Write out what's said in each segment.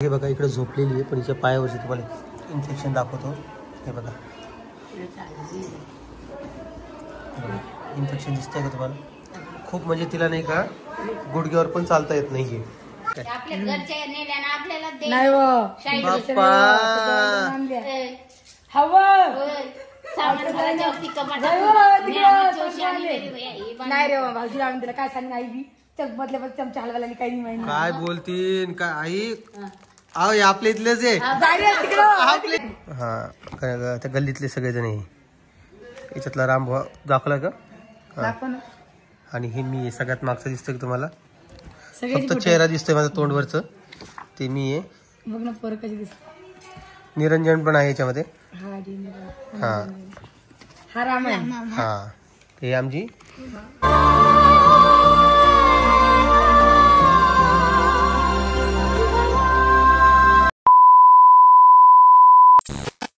हे बघा इकडे झोपलेली आहे, पण हिच्या पायावरची तुम्हाला इन्फेक्शन दाखवतो. हे बघा इन्फेक्शन दिसतंय का तुम्हाला? खूप म्हणजे तिला नाही का गुडघ्यावर पण चालता येत नाहीये. नाही रे भाऊजी आणून दिला काय सांग आई बी बदल्या चमचा हलवायला काही नाही माहिती काय बोलतीन काय आई. अहो आपल्या इथलेच आहे हा त्या गल्लीतले सगळेजण आहे. याच्यातला राम भाऊ दाखवला का? आणि हे मी सगळ्यात मागचं दिसतं की तुम्हाला? फक्त चेहरा दिसतोय माझा तोंडवरचं ते मी आहे. निरंजन पण आहे याच्यामध्ये. हा हा हे आमची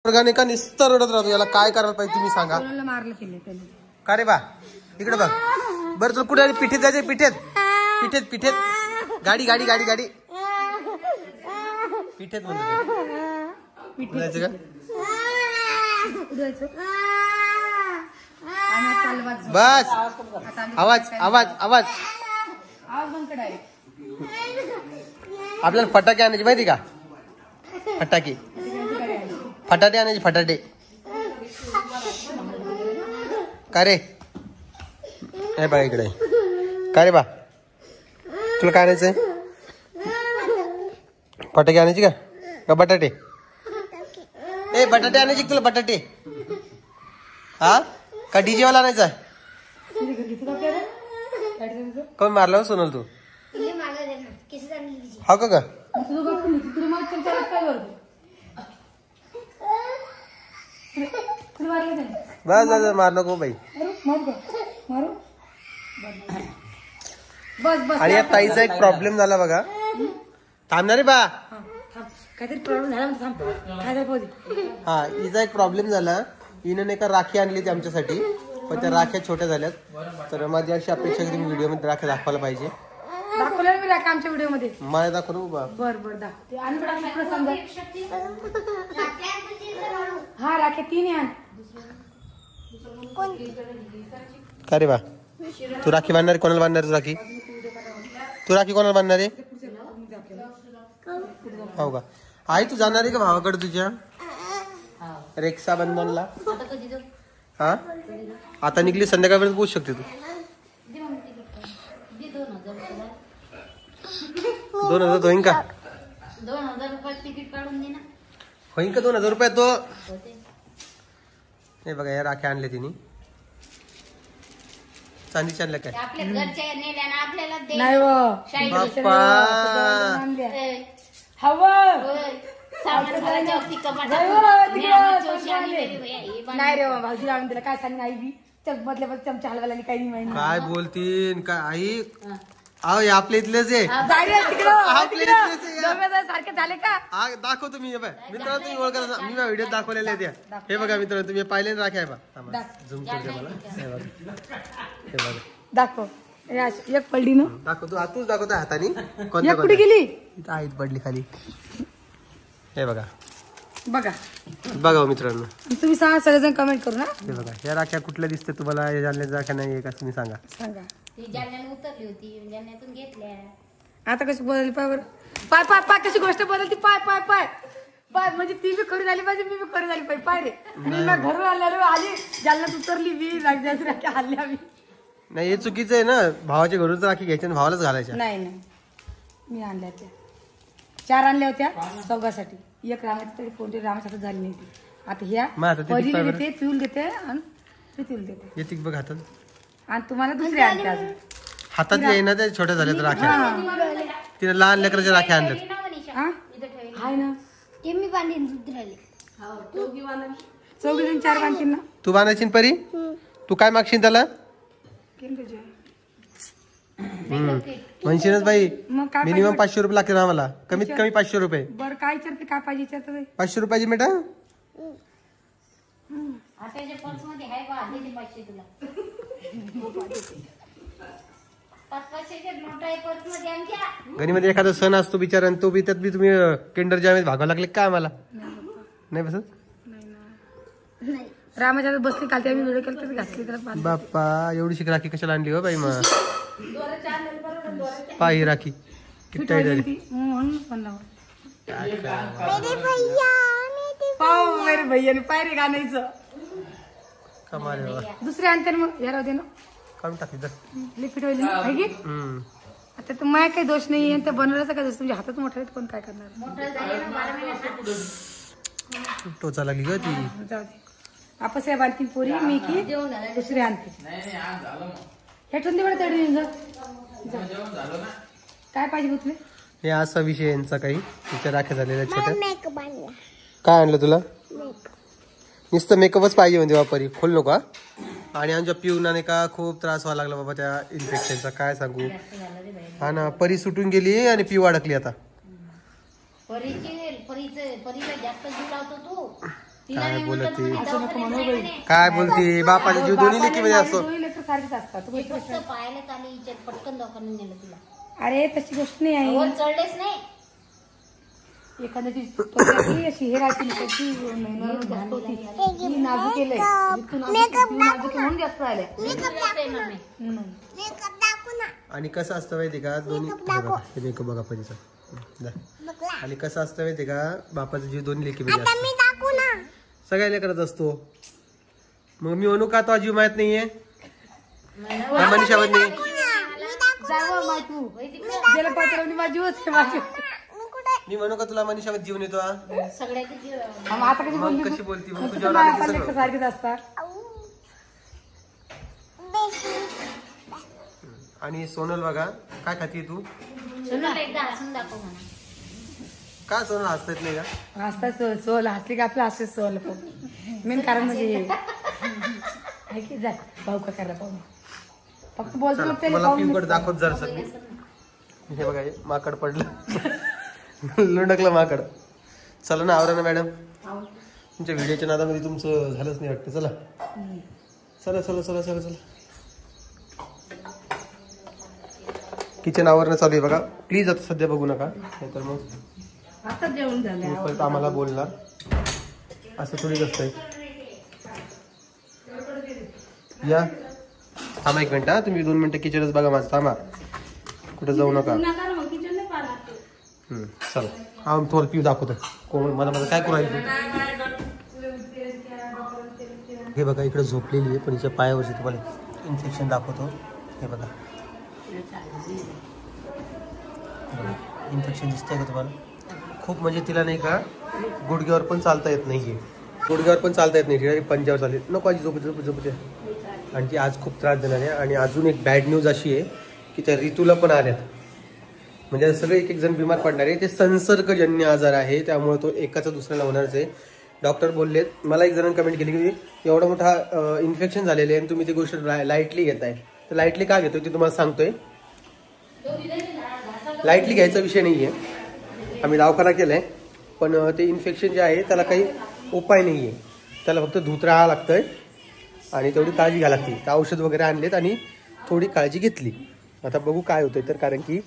वर्गाने का निस्ता रडत राहतो. याला काय करायला पाहिजे तुम्ही सांगा. का रे बा इकडे बघ बरं. चल कुठे पिठेत जायचे? पिठेत पिठेत पिठेत गाडी गाडी गाडी गाडी पिठेत म्हणतो जायचं का? बस आवाज आवाज आवाज. आपल्याला फटाके आणायचे माहिती का? फटाके फटाटे आणायचे फटाटे. का रे हे बघा इकडे का रे बा तुला काय आणायचंय? फटाके आणायची का बटाटे? ए बटाटे आणायचे तुला बटाटे? हा का डीजे वाला आणायचा? कोण मारला सोनल तू? हा का बस बस मार नको बाई. आणि या ताईचा एक प्रॉब्लेम झाला बघा. थांबणार रे बा. काहीतरी प्रॉब्लेम झाला. हा हिचा एक प्रॉब्लेम झाला. हिने नाही का राखी आणली ती आमच्यासाठी, पण त्या राख्या छोट्या झाल्यात. तर माझी अशी अपेक्षा की तुम्ही व्हिडिओ मध्ये राख्या दाखवायला पाहिजे. दाखवलं मी राख्या आमच्या व्हिडिओ मध्ये. मला दाखवू बा. बर दाखवते. हा राख्या 3 आण. का रे बा तू राखी बांधणार? कोणाला बांधणार राखी? तू राखी कोणाला बांधणार आहे? हो का? आई तू जाणार आहे का भावाकडे तुझ्या रक्षाबंधनला? हा आता निघली संध्याकाळपर्यंत पोहोचू शकते तू. 2000 होईन का? 2000 रुपये तिकीट काढून दे ना. होईन का 2000 रुपये तो? हे बघा या राख्या आणल्या तिने. चांदीच्या आणल्या काय? आपल्या घरच्या नेल्या ना आपल्याला दे. नाही नाही रे भाऊजी आणून दिला काय सांग आई बी बदल्या चमचा हलवायला काही नाही माहिती. काय बोलतीन काय आई. अहो आपल्या इथलेच आहे. सारखे झाले का? दाखवतो मी. मित्रांनो तुम्ही ओळखा मी व्हिडिओ दाखवलेले त्या. हे बघा मित्रांनो तुम्ही पाहिले राख्या आहे बा. झूम करते मला. हे बघा दाखव. एक पडली ना. दाखवतो आतूच दाखवतो हाताने. कुठे गेली? आहेत पडली खाली. हे बघा बघा बघा मित्रांनो. तुम्ही सांगा सगळेजण कमेंट करू ना. हे बघा या राख्या कुठल्या दिसते तुम्हाला? या जालन्याच्या राख्या नाही का? तुम्ही सांगा. उतरली होती जालन्यातून घेतल्या. आता कशी बदलली पाय बरं. पाय पाय पाय कशी गोष्ट बदलती. पाय पाय पाय पाय म्हणजे ती बी खरी झाली पाहिजे मी बी खरी झाली पाहिजे. पाय रे मी ना घरून आली जालन्यात उतरली मी राख्या हल्ल्या मी. नाही हे चुकीचं आहे ना. भावाच्या घरून राखी घ्यायच्या भावालाच घालायच्या. नाही मी आणल्या त्या 4 आणल्या होत्या चौघासाठी. एक रामासाठी कोणती रामासाठी झाली नाही ती. आता ह्या परीला देते पिऊल देते आणि पिऊल देते. येते बघ हातात. आणि तुम्हाला दुसरे आणते अजून हातात येईना त्या छोट्या झाल्यात राख्या. तिने लहान लेकराच्या राख्या आणल्यात. हाय ना ते मी बांधीन राहिले. चौघी जण 4 बांधतील ना. तू बांधायची परी? तू काय मागशील त्याला? म्हणशीलच बाई मिनिमम 500 रुपये लागतील आम्हाला. कमीत कमी 500 रुपये. बरं काय विचारते काय पाहिजे? 500 रुपयाची बेटा. आताच्या पर्स मध्ये आहे बा. 500 तुला. 500चे नोट आहे पर्स मध्ये आमच्या. गणीमध्ये एखादा सण असतो बिचारा आणि तो बी त्यात बी तुम्ही किंडर जॉय भागावं लागले काय आम्हाला नाही बसत. रामाच्या बसली काल आम्ही व्हिडिओ केला तर घातली त्याला. बाप्पा एवढीशी राखी कशाला आणली हो बाई मग. पाही राखी किती टाईट झाली. मेरे भैया पायरे गाण्याचं कमाल आहे बाबा. दुसरे आणते मग या राहू दे ना काढून टाकली तर लिपिट होईल ना आहे की. आता तर माझ्या काही दोष नाही आणि त्या बनवण्याचा काय दोष तुमच्या हातात मोठा आहे कोण काय करणार. मोठं झाले ना 12 महिन्याचा. टोचा लागली ग ती. जाऊ दे आपण साहेब आणखी पोरी मी की जेवण झालं. दुसरी आणते हे ठेवून दे बरं तडी. काय पाहिजे तुला. हे असा विषय यांचा काही तिच्या राख्या झालेल्या छोट्या. काय आणलं तुला. नुसतं मेकअपच पाहिजे म्हणजे वापरी खोल नको. आणि आमच्या पिऊनाने का खूप त्रास व्हायला लागला बाबा त्या इन्फेक्शनचा काय सांगू. हा ना परी सुटून गेली आणि पिऊ अडकली आता. परीला जास्त जीव लावतो तू. काय बोलते काय बोलते. बापाचा जीव दोन्ही लेकीमध्ये असतो. सारखेच असतात. पायाला चालू पटकन दवाखान्यात नेलं तुला. अरे तशी गोष्ट नाही आहे. वर चढलेच नाही. एखाद्याची अशी हे राहते नाजूक केलंय नाजूक म्हणून जास्त आल्या. आणि कसं असतं माहिती का दोन्ही मेकअप बघा परीचा. आणि कसं असतं माहिती का बापाचा जीव दोन्ही लेकीमध्ये असतो. सगळ्याला करत असतो. मग मी म्हणू का तो जीव माहित नाहीये मनीषावर नाही. मी म्हणू का तुला मनीषावर जीवन येतो. कशी बोलती सारखेच असतात. आणि सोनल बघा काय खाती तू. एकदा हसून दाखव म्हणा. का सोनल हसत नाही का. हसतात सोल हसली का आपलं हसते सोल. मेन कारण म्हणजे जा भाऊ का करा पाहू फक्त बोलतो मला पिवकड दाखवत जर सगळी. हे बघा माकड पडलं लुंडकलं माकड. चला ना आवरा ना मॅडम. तुमच्या व्हिडिओच्या नादामध्ये तुमचं झालंच नाही वाटतं. चला चला चला चला चला चला. किचन आवरणं चालू आहे बघा. प्लीज आता सध्या बघू नका नाही तर मग आता जेवण झालं आम्हाला बोलणार असं थोडीच असतंय. या थांबा 1 मिनिट. तुम्ही 2 मिनिटं किचनच बघा माझं. थांबा कुठं जाऊ नका. चला हा थोडं पिऊ दाखवतो. कोण मला काय करू राहिली. हे बघा इकडे झोपलेली आहे पण हिच्या पायावरची तुम्हाला इन्फेक्शन दाखवतो. हे बघा इन्फेक्शन दिसतंय का तुम्हाला. खूप म्हणजे तिला नाही का गुडघ्यावर पण चालता येत नाहीये. गुडघ्यावर पण चालता येत नाही. तिला पंजावर चालली नको आजी झोपते. आणि ती आज खूप त्रास देणार आहे. आणि अजून एक बॅड न्यूज अशी आहे की त्या ऋतूला पण आल्यात. म्हणजे सगळे एक जण बिमार पडणार आहे. ते संसर्गजन्य आजार आहे त्यामुळे तो एकाचा दुसऱ्याला होणारच आहे. डॉक्टर बोललेत. मला एक जणांनी कमेंट केली की एवढा मोठा इन्फेक्शन झालेलं आहे आणि तुम्ही ती गोष्ट लाईटली घेताय. तर लाईटली का घेतोय ते तुम्हाला सांगतोय. लाईटली घ्यायचा विषय नाही आहे. आम्ही दवाखाना केलाय पण ते इन्फेक्शन जे आहे त्याला काही उपाय नाही आहे. त्याला फक्त धूत राहावं लागतंय आणि तेवढी काळजी घ्यावी लागते. तर औषध वगैरे आणलेत आणि थोडी काळजी घेतली. आता बघू काय होतंय. तर कारण की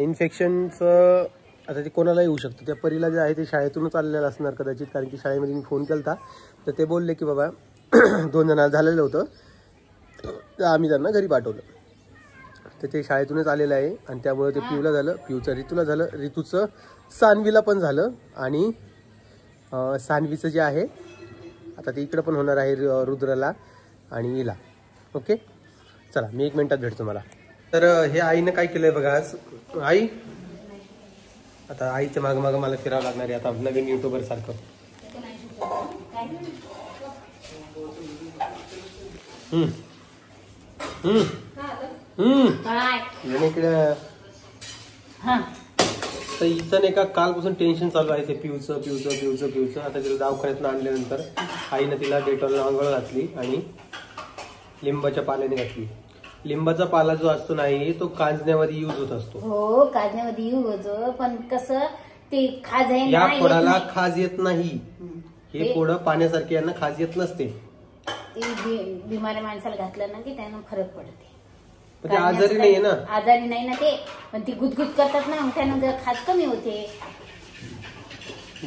इन्फेक्शनचं आता ते कोणाला येऊ शकतं. त्या परीला जे आहे ते शाळेतूनच आलेलं असणार कदाचित. कारण की शाळेमध्ये मी फोन केला तर ते बोलले की बाबा 2 जणांना झालेलं होतं तर आम्ही त्यांना घरी पाठवलं. तर ते शाळेतूनच आलेलं आहे आणि त्यामुळे ते पिऊला झालं. पिऊचं ऋतूला झालं. ऋतूचं सान्वीला पण झालं. आणि सान्वीचं जे आहे आता ते इकडं पण होणार आहे रुद्रला आणि हिला. ओके चला मी 1 मिनिटात भेटतो मला. तर हे आईनं काय केलंय बघा आज. आई आता आईच्या मागं मागं मला फिरावं लागणार आहे आता नवीन युट्यूबर सारखं. तर हिचं नाही का कालपासून टेन्शन चालू आहे ते पिऊचं पिऊचं पिऊचं पिऊचं. आता तिला दवाखान्यातून आणल्यानंतर आईनं तिला डेटॉल आंघोळ घातली आणि लिंबाच्या पाल्याने घातली. लिंबाचा पाला जो असतो नाही तो कांजण्यामध्ये यूज होत असतो. हो कांजण्यामध्ये यूज होतो पण कसं ते खाज आहे या फोडाला खाज येत नाही. हे फोड पाण्यासारखे यांना खाज येत नसते. बिमाऱ्या माणसाला घातलं ना की त्यांना फरक पडते. पण ते आजारी नाहीये ना. आजारी नाही ना ते, पण ती गुदगुद करतात ना, मग त्यानंतर खास कमी होते.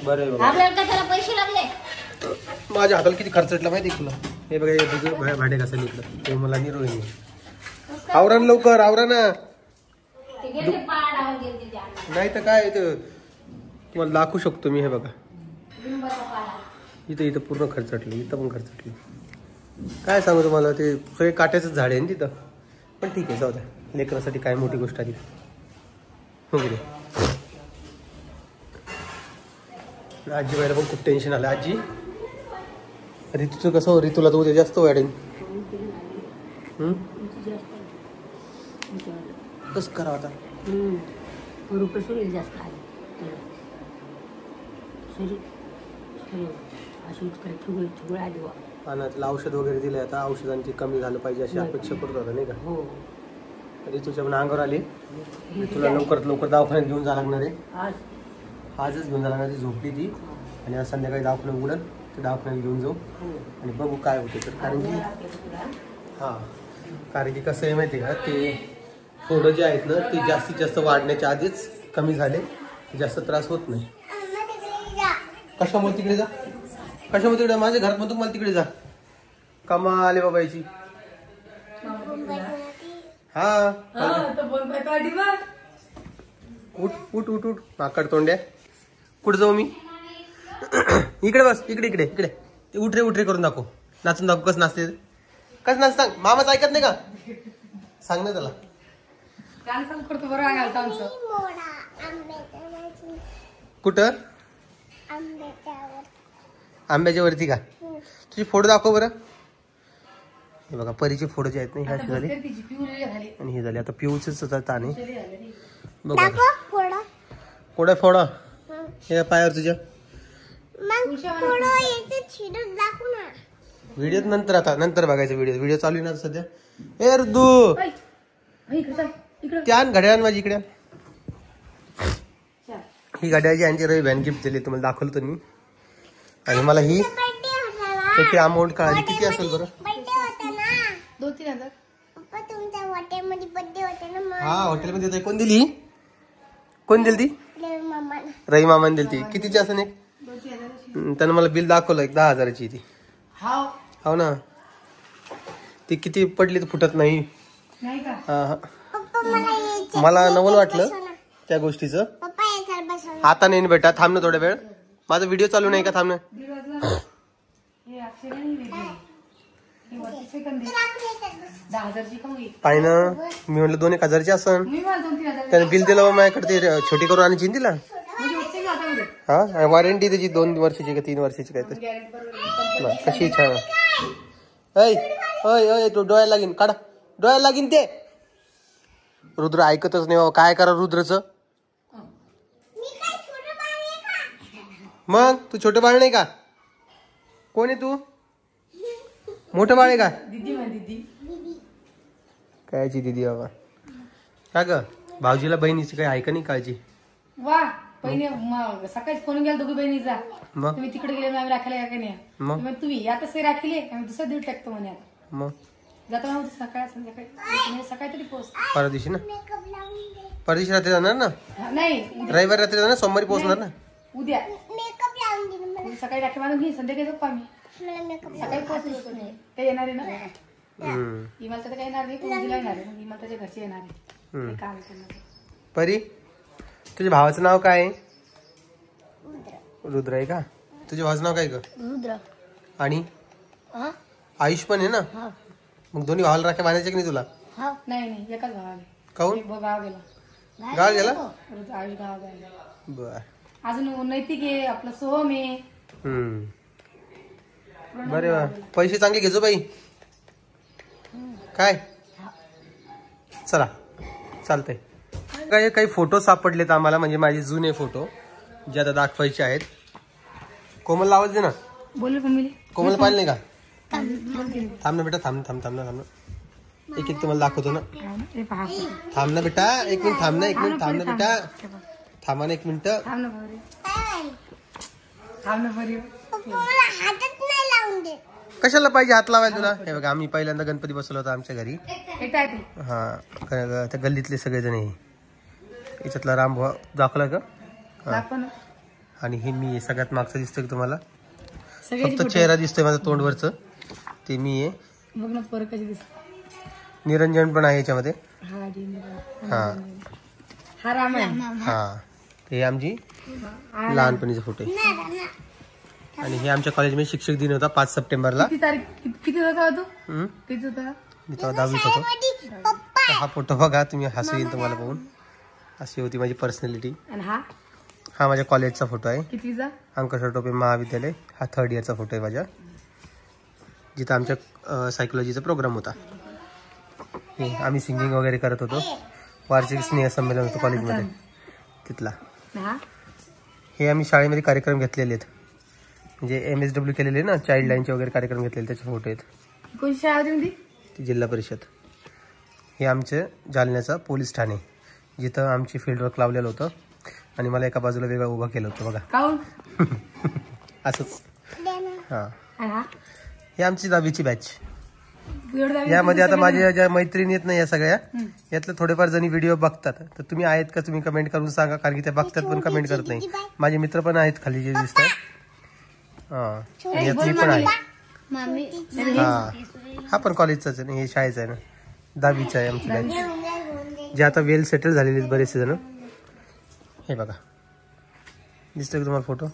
बरं आहे. आपल्याला कशाला पैसे लागले? माझ्या हाताला किती खर्चटला माहिती तुला. हे बघा हे तुझं भांडे घासायला इकडं ते मला आणि रोहिणी. आवरण लवकर आवरा ना. नाही तर काय तुम्हाला दाखवू शकतो मी. हे बघा इथं इथं पूर्ण खर्चटलं, इथं पण खर्चटलं. काय सांगू तुम्हाला, ते सगळे काट्याचं झाड आहे ना तिथं. पण ठीक आहे जाऊ द्या, लेकरासाठी काय मोठी गोष्ट आली वगैरे. आजी बाईला पण खूप टेन्शन आलं. आजी ऋतूचं कसं, ऋतूला तर उद्या जास्त वाढेल. कसं करावं आता? पाण्यातलं औषध वगैरे दिलं, आता औषधांची कमी झालं पाहिजे अशी अपेक्षा करत होता नाही का. ऋतूच्या पण अंगावर आली. तुला लवकरात लवकर दवाखान्यात घेऊन जावं लागणार आहे. आजच घेऊन जावं लागणार. ती झोपली ती, आणि आज संध्याकाळी दवाखान्यात उघडल ते दवाखान्यात घेऊन जाऊ आणि बघू काय होते तर. कारण की कसं आहे माहिती आहे का, ते फोडं जे आहेत ना ते जास्तीत जास्त वाढण्याच्या आधीच कमी झाले, जास्त त्रास होत नाही. कशामुळे तिकडे जा, कशामुळे तिकडे माझ्या घरात म्हणतो मला तिकडे जा. कमाल आले बाबाची. उठ उठ उठ उठ माकड तोंड्या. कुठं जाऊ मी? इकडे बस, इकडे इकडे इकडे. ते उठरे उठरे करून दाखव, नाचून दाखव. कसं नाचते, कसं नाच सांग. मामाच ऐकत नाही का? सांग ना त्याला. कुठं? आंब्याच्या वरती का? तुझी फोटो दाखव बरं. हे बघा परीचे फोटो जे आहेत ना हे असे झाले आणि हे झाले. आता पिऊचेच ताने बघा. कोडा फोडा हे पायावर तुझ्या. व्हिडिओ नंतर, आता नंतर बघायचं. व्हिडिओ चालू आहे ना सध्या. ए रुद्दू त्या घड्याळ माझी इकडे. ही घड्याळची यांची रवी बॅन गिफ्ट दिली, तुम्हाला दाखवलं तर मी. आणि मला ही त्याची अमाऊंट कळाली किती असेल बरं. 2-3 हजार. हा हॉटेलमध्ये देत. कोण दिली? कोण दिली ती? रवी मामाने दिली ती. कितीची असेल एक? त्यानं मला बिल दाखवलं, एक 10,000ची ती. हो ना. ती किती पडली तर फुटत नाही. मला नवल वाटलं त्या गोष्टीचं. आता नाही बेटा, थांब ना थोड्या वेळ. माझा व्हिडिओ चालू नाही का? थांब ना. पाय ना, मी म्हटलं 2-1 हजारची असन. त्याने बिल दिलं माझ्याकडे. ते छोटी करून आणि चिन दिला. हा वॉरंटी त्याची 2 वर्षाची का 3 वर्षाची काय तर. कशी छान. अय तो डोळ्याला लागीन, काढा डोळ्याला लागीन ते. रुद्र ऐकतच नाही बाबा. काय करा रुद्रच. मग तू छोटं बाळ नाही का? कोण आहे तू? मोठं बाळ आहे का? कायची दिदी बाबा. का ग भाऊजीला बहिणीची काही ऐका नाही काळजी. वा बहिणी सकाळी फोन गेला दोघी बहिणीचा. मग तुम्ही तिकडे गेले आम्ही राखायला का नाही. मग तुम्ही आता से राखले आम्ही दुसऱ्या दिवशी टाकतो म्हणे. आता मग जातो सकाळ संध्याकाळी. सकाळी तरी पोहोच. परदिवशी ना, परदिवशी रात्री जाणार ना. नाही रविवारी रात्री जाणार, सोमवारी पोहोचणार ना. उद्या सकाळी राखी बांधून घे, संध्याकाळी जाऊ आम्ही. सकाळी पोहोचलो ते येणार आहे ना. इमाल तर काही येणार नाही, पूजेला येणार आहे. मग इमाल त्याच्या घरचे येणार आहे. काम करणार. परी तुझ्या भावाचं नाव काय आहे? रुद्र आहे का? तुझ्या भावाचं नाव काय ग? रुद्र. आणि आयुष पण आहे ना. मग दोन्ही भावाला राख्या बांधायच्या की नाही तुला? नाही एकाच भावाला. काऊन? गाव गेला. गाव गेला? आयुष गाव गेला. बर. अजून नैतिक आहे आपलं, सोहम आहे. बरे वा. पैसे चांगले घेजो बाई. काय चला चालतंय. काही फोटो सापडलेत आम्हाला, म्हणजे माझे जुने फोटो जे आता दाखवायचे आहेत. कोमल आवाज दे ना. बोल मम्मी. कोमल पाहिलं नाही का? थांब ना बेटा, थांब ना. एक तुम्हाला दाखवतो ना. थांब ना बेटा, एक मिनिट थांब ना. बेटा थांबा ना 1 मिनिट. थांब ना बरी. कशाला पाहिजे हात लावायला तुला? हे बघा आम्ही पहिल्यांदा गणपती बसवला होता आमच्या घरी. हा त्या गल्लीतले सगळेजण हे याच्यातला राम दाखवला का? आणि हे मी सगळ्यात मागचं दिसतोय तुम्हाला, फक्त चेहरा दिसतोय माझा तोंडवरच, ते मी आहे. निरंजन पण आहे याच्यामध्ये. हा हे आमची लहानपणीचा फोटो आहे. आणि हे आमच्या कॉलेजमध्ये शिक्षक दिन होता 5 सप्टेंबरला. किती होता तू? मी तेव्हा 10वीत होतो. हा फोटो बघा तुम्ही, हसू येईल तुम्हाला बघून. अशी होती माझी पर्सनॅलिटी. हा माझ्या कॉलेजचा फोटो आहे, कितवीचा? अंकशर टोपे महाविद्यालय. हा 3rd इयरचा फोटो आहे माझ्या, जिथं आमच्या सायकोलॉजीचा प्रोग्राम होता. आम्ही सिंगिंग वगैरे करत होतो. वार्षिक स्नेह संमेलन होतं कॉलेजमध्ये तिथला. हे आम्ही शाळेमध्ये कार्यक्रम घेतलेले आहेत, म्हणजे MSW केलेले ना, चाइल्ड लाईनचे वगैरे कार्यक्रम घेतलेले, त्याचे फोटो आहेत. कोणती शाळा होती ती? जिल्हा परिषद. हे आमचे जालन्याचा पोलीस ठाणे, जिथं आमची फील्ड वर्क लावलेलं होतं आणि मला एका बाजूला वेगळं उभं केलं होतं बघा. असंच. हा हे आमची 10वीची बॅच. यामध्ये आता माझ्या ज्या मैत्रिणी आहेत ना या सगळ्या, यातले थोडेफार जणी व्हिडिओ बघतात, तर तुम्ही आहेत का तुम्ही कमेंट करून सांगा, कारण की त्या बघतात पण कमेंट करत नाही. माझे मित्र पण आहेत खाली जे दिसतात. यातली पण आहे. हा पण कॉलेजचाच आहे, हे शाळेचा आहे ना, 10वीचा आहे आमची बॅच, जे आता वेल सेटल झालेले आहेत बरेचसे जण. हे बघा दिसतोय का तुम्हाला फोटो?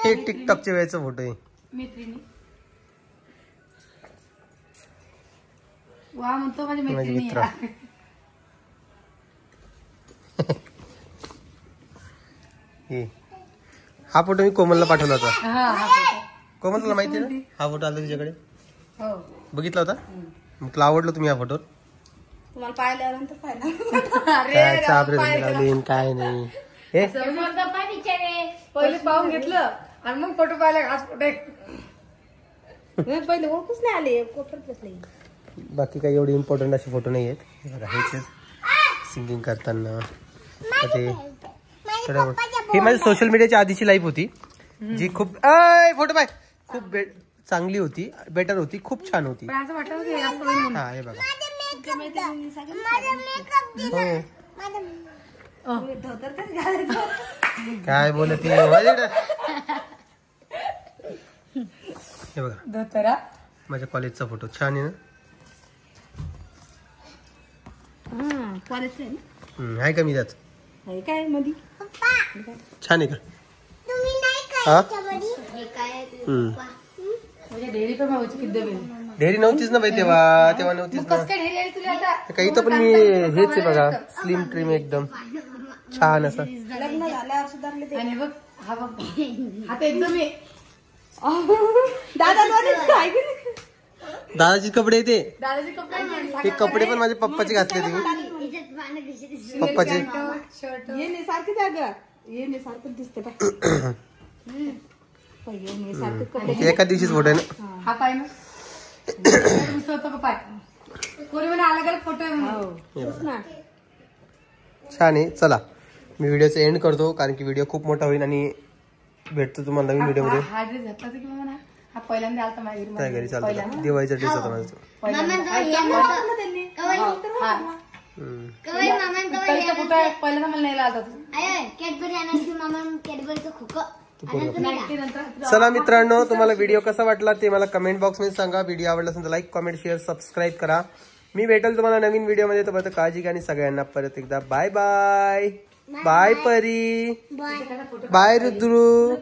हे टिकटॉकच्या वेळेचा फोटो आहे. माझे मित्र. हा फोटो मी कोमलला पाठवला होता. कोमल तुला माहिती ना हा फोटो आला तुझ्याकडे? बघितला होता? मग तुला आवडलं तुम्ही हा फोटो? तुम्हाला पाहिल्यानंतर काय नाही, पहिले पाहून घेतलं आणि मग फोटो पाहिला. आज फोटो पहिले ओळखूच नाही आले. बाकी काही एवढे इम्पॉर्टंट असे फोटो नाही आहेत. हेच सिंगिंग करताना. ही माझी सोशल मीडियाची आधीची लाईफ होती, जी खूप फोटो पाय खूप चांगली होती, बेटर होती, खूप छान होती. हा हे बघा. काय बोलत हे बघा माझ्या कॉलेजचा फोटो छान आहे ना. आहे का मी त्यात? काय मध्ये छान आहे का? हा ढेरी नव्हतीच ना बाई तेव्हा नव्हतीच ना. काही इथं पण मी हेच आहे बघा, स्लिम ट्रिम एकदम छान असं. दादाचे कपडे ते कपडे पण माझे पप्पाचे घातले तुम्ही. पप्पाचे एका दिवशीच फोटो आहे ना. हा पाय ना छान आहे. चला मी व्हिडिओचा एंड करतो, कारण की व्हिडिओ खूप मोठा होईल आणि भेटतो तुम्हाला नवीन व्हिडिओ मध्ये. काय घरी चालतं दिवाळीचा ड्रेस होता माझा. चला मित्रांनो, तुम्हाला व्हिडिओ कसा वाटला ते मला कमेंट बॉक्स मध्ये सांगा. व्हिडिओ आवडला असेल तर लाईक, कमेंट, शेअर, सबस्क्राईब करा. मी भेटेल तुम्हाला नवीन व्हिडिओ मध्ये. तोपर्यंत काळजी घ्या आणि सगळ्यांना परत एकदा बाय बाय. बाय परी, बाय रुद्रू.